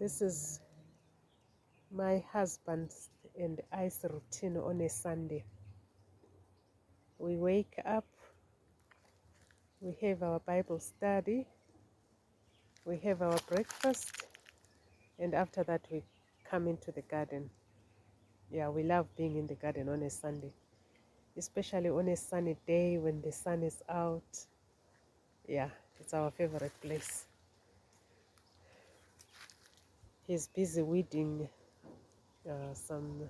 This is my husband and I's routine on a Sunday. We wake up, we have our Bible study, we have our breakfast, and after that we come into the garden. Yeah, we love being in the garden on a Sunday, especially on a sunny day when the sun is out. Yeah, it's our favorite place. He's busy weeding some,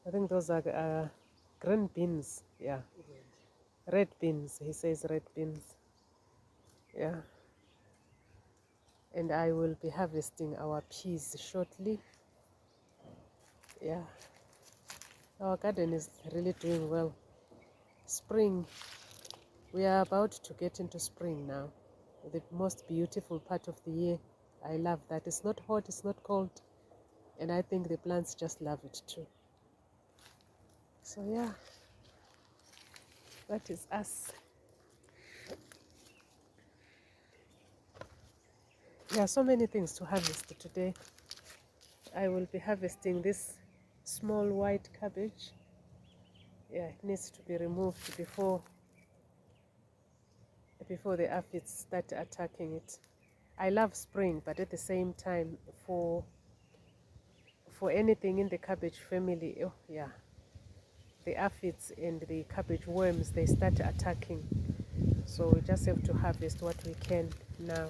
I think those are green beans. Yeah, red beans. He says red beans. Yeah. And I will be harvesting our peas shortly. Yeah, our garden is really doing well. Spring, we are about to get into spring now, the most beautiful part of the year. I love that. It's not hot, it's not cold, and I think the plants just love it too. So yeah, that is us. There are so many things to harvest today. I will be harvesting this small white cabbage. Yeah, it needs to be removed before the aphids start attacking it. I love spring, but at the same time, for anything in the cabbage family, oh yeah, the aphids and the cabbage worms, they start attacking. So we just have to harvest what we can now.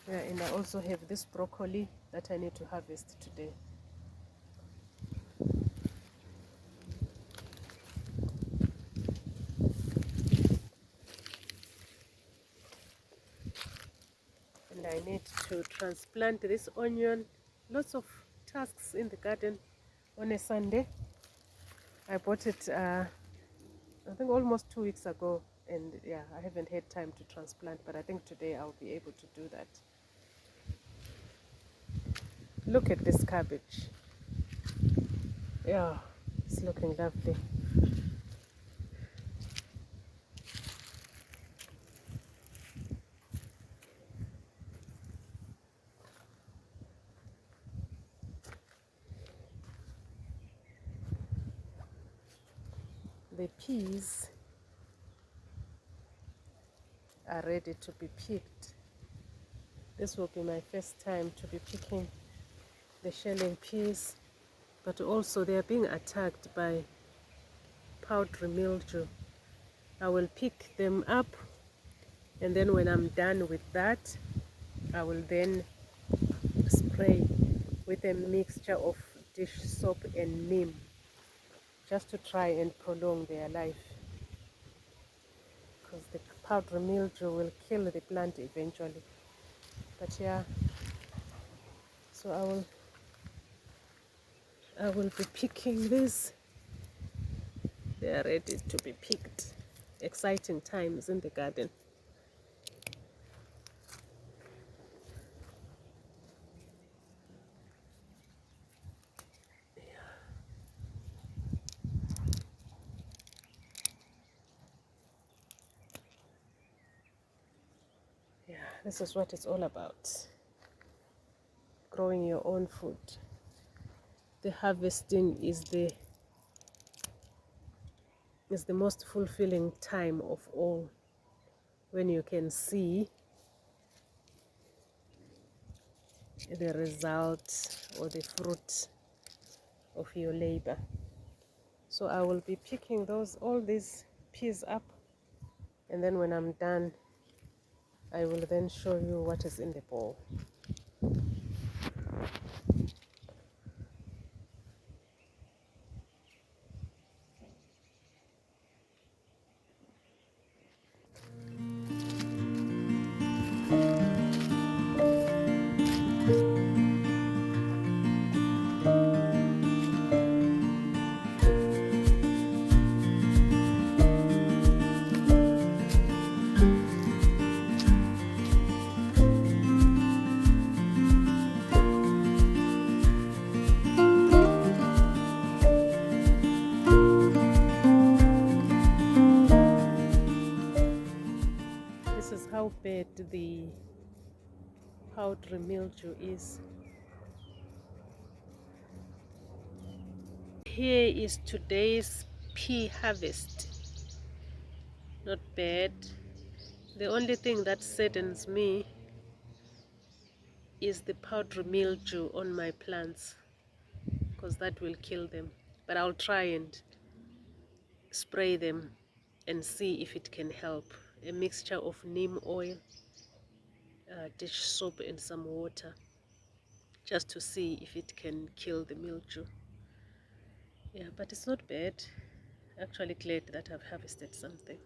Yeah, and I also have this broccoli that I need to harvest today. And I need to transplant this onion. Lots of tasks in the garden on a Sunday. I bought it, I think almost 2 weeks ago, and yeah, I haven't had time to transplant, but I think today I'll be able to do that. Look at this cabbage. Yeah, it's looking lovely. The peas are ready to be picked. This will be my first time to be picking the shelling peas, but also they are being attacked by powdery mildew. I will pick them up, and then when I'm done with that, I will then spray with a mixture of dish soap and neem, just to try and prolong their life, because the powdery mildew will kill the plant eventually. But yeah, so I will be picking these. They are ready to be picked. Exciting times in the garden. Yeah, this is what it's all about. Growing your own food. The harvesting is the most fulfilling time of all, when you can see the result or the fruit of your labor. So I will be picking all these peas up, and then when I'm done, I will then show you what is in the bowl. is how bad the powdery mildew is. Here is today's pea harvest. Not bad. The only thing that saddens me is the powdery mildew on my plants, because that will kill them. But I'll try and spray them and see if it can help. A mixture of neem oil, dish soap and some water, just to see if it can kill the mildew. Yeah, but it's not bad. Actually glad that I've harvested something.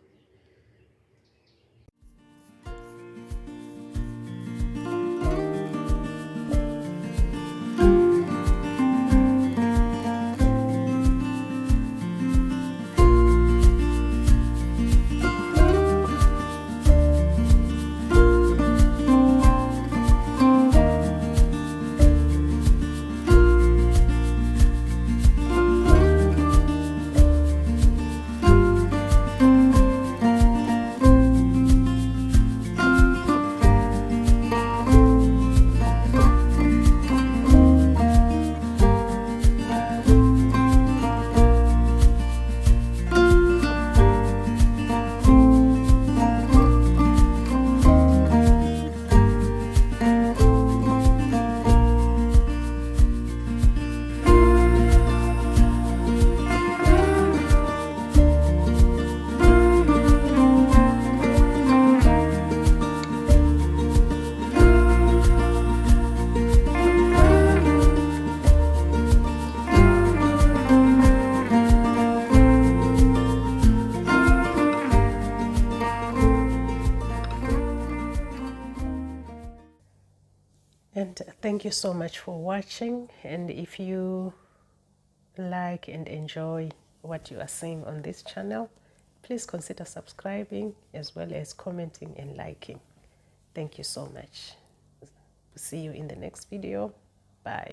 And thank you so much for watching. And if you like and enjoy what you are seeing on this channel, please consider subscribing as well as commenting and liking. Thank you so much. See you in the next video. Bye.